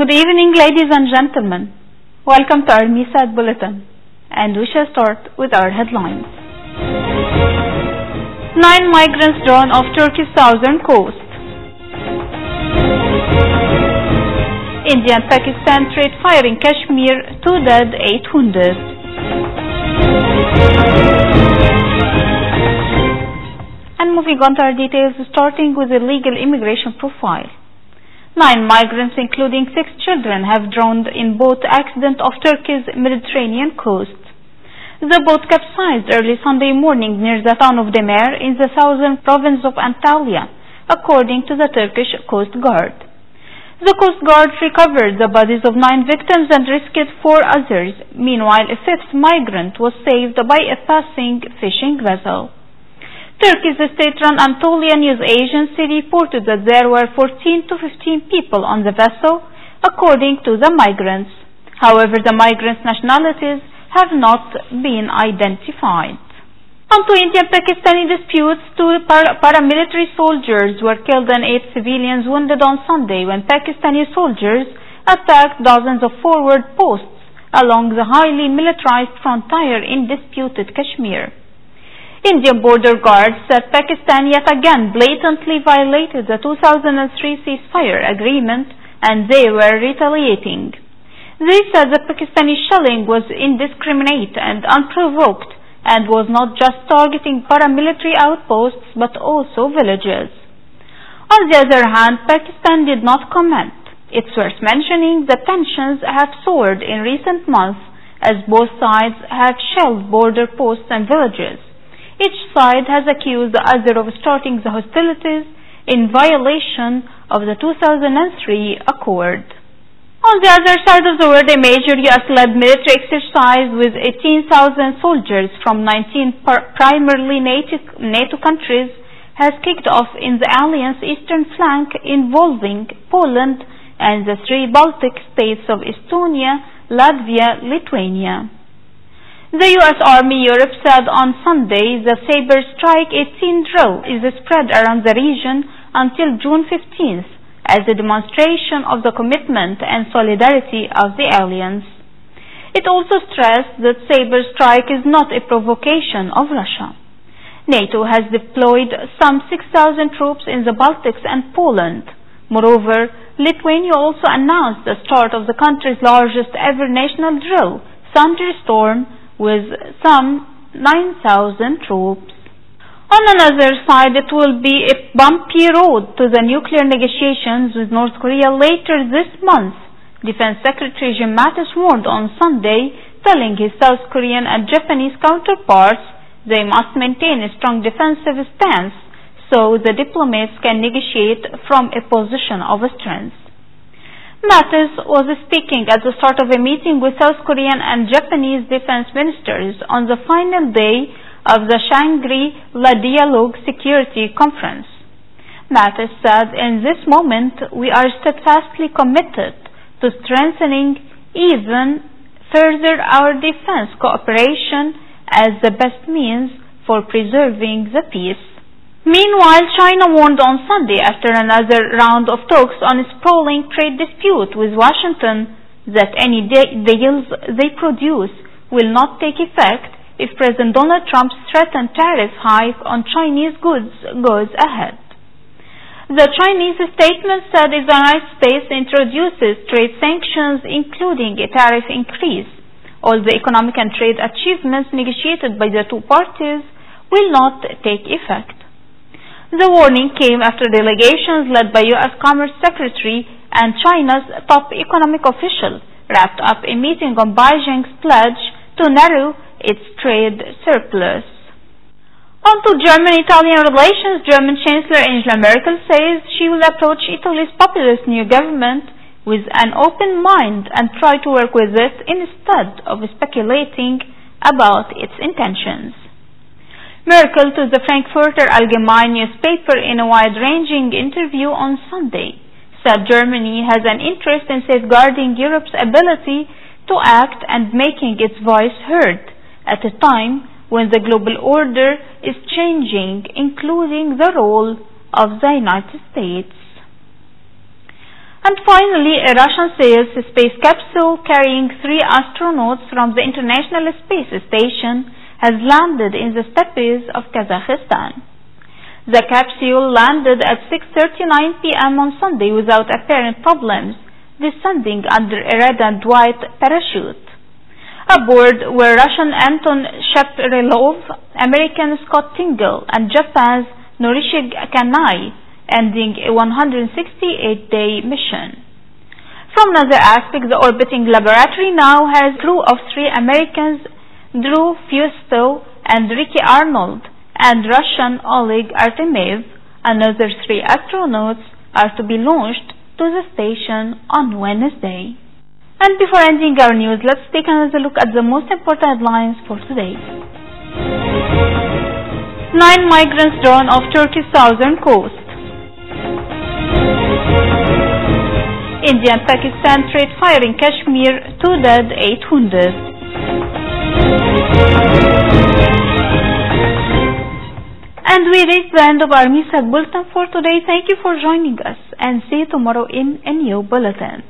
Good evening, ladies and gentlemen. Welcome to our MISAT Bulletin, and we shall start with our headlines. 9 migrants drawn off Turkey's southern coast. India and Pakistan trade fire in Kashmir, 2 dead, 8 wounded. And moving on to our details, starting with the legal immigration profile. 9 migrants, including 6 children, have drowned in boat accident off Turkey's Mediterranean coast. The boat capsized early Sunday morning near the town of Demir in the southern province of Antalya, according to the Turkish Coast Guard. The Coast Guard recovered the bodies of 9 victims and rescued 4 others. Meanwhile, a 5th migrant was saved by a passing fishing vessel. Turkey's state-run Anatolia news agency reported that there were 14 to 15 people on the vessel, according to the migrants. However, the migrants' nationalities have not been identified. On to Indian-Pakistani disputes, 2 paramilitary soldiers were killed and 8 civilians wounded on Sunday when Pakistani soldiers attacked dozens of forward posts along the highly militarized frontier in disputed Kashmir. Indian border guards said Pakistan yet again blatantly violated the 2003 ceasefire agreement and they were retaliating. They said the Pakistani shelling was indiscriminate and unprovoked and was not just targeting paramilitary outposts but also villages. On the other hand, Pakistan did not comment. It's worth mentioning that tensions have soared in recent months as both sides have shelled border posts and villages. Each side has accused the other of starting the hostilities in violation of the 2003 accord. On the other side of the world, a major U.S.-led military exercise with 18,000 soldiers from 19 primarily NATO countries has kicked off in the alliance's eastern flank involving Poland and the 3 Baltic states of Estonia, Latvia, Lithuania. The U.S. Army Europe said on Sunday the Sabre Strike 18 drill is spread around the region until June 15th as a demonstration of the commitment and solidarity of the alliance. It also stressed that Sabre Strike is not a provocation of Russia. NATO has deployed some 6,000 troops in the Baltics and Poland. Moreover, Lithuania also announced the start of the country's largest ever national drill, Thunderstorm, with some 9,000 troops. On another side, it will be a bumpy road to the nuclear negotiations with North Korea later this month. Defense Secretary Jim Mattis warned on Sunday, telling his South Korean and Japanese counterparts they must maintain a strong defensive stance so the diplomats can negotiate from a position of strength. Mattis was speaking at the start of a meeting with South Korean and Japanese defense ministers on the final day of the Shangri-La Dialogue Security Conference. Mattis said, "In this moment, we are steadfastly committed to strengthening even further our defense cooperation as the best means for preserving the peace." Meanwhile, China warned on Sunday after another round of talks on a sprawling trade dispute with Washington that any deals they produce will not take effect if President Donald Trump's threatened tariff hike on Chinese goods goes ahead. The Chinese statement said if the United States introduces trade sanctions including a tariff increase, all the economic and trade achievements negotiated by the 2 parties will not take effect. The warning came after delegations led by U.S. Commerce Secretary and China's top economic official wrapped up a meeting on Beijing's pledge to narrow its trade surplus. On to German-Italian relations, German Chancellor Angela Merkel says she will approach Italy's populist new government with an open mind and try to work with it instead of speculating about its intentions. Merkel to the Frankfurter Allgemeine newspaper in a wide-ranging interview on Sunday said Germany has an interest in safeguarding Europe's ability to act and making its voice heard at a time when the global order is changing, including the role of the United States. And finally, a Russian Soyuz space capsule carrying 3 astronauts from the International Space Station has landed in the steppes of Kazakhstan. The capsule landed at 6:39 p.m. on Sunday without apparent problems, descending under a red and white parachute. Aboard were Russian Anton Shaprilov, American Scott Tingle, and Japan's Norishig Kanai, ending a 168-day mission. From another aspect, the orbiting laboratory now has a crew of 3 Americans, Drew Fusto and Ricky Arnold, and Russian Oleg Artemev. Another 3 astronauts are to be launched to the station on Wednesday. And before ending our news, let's take another look at the most important headlines for today. 9 migrants drawn off Turkey's southern coast. India and Pakistan trade fire in Kashmir, 2 dead, 8 wounded. And we reach the end of our Misa Bulletin for today. Thank you for joining us, and see you tomorrow in a new bulletin.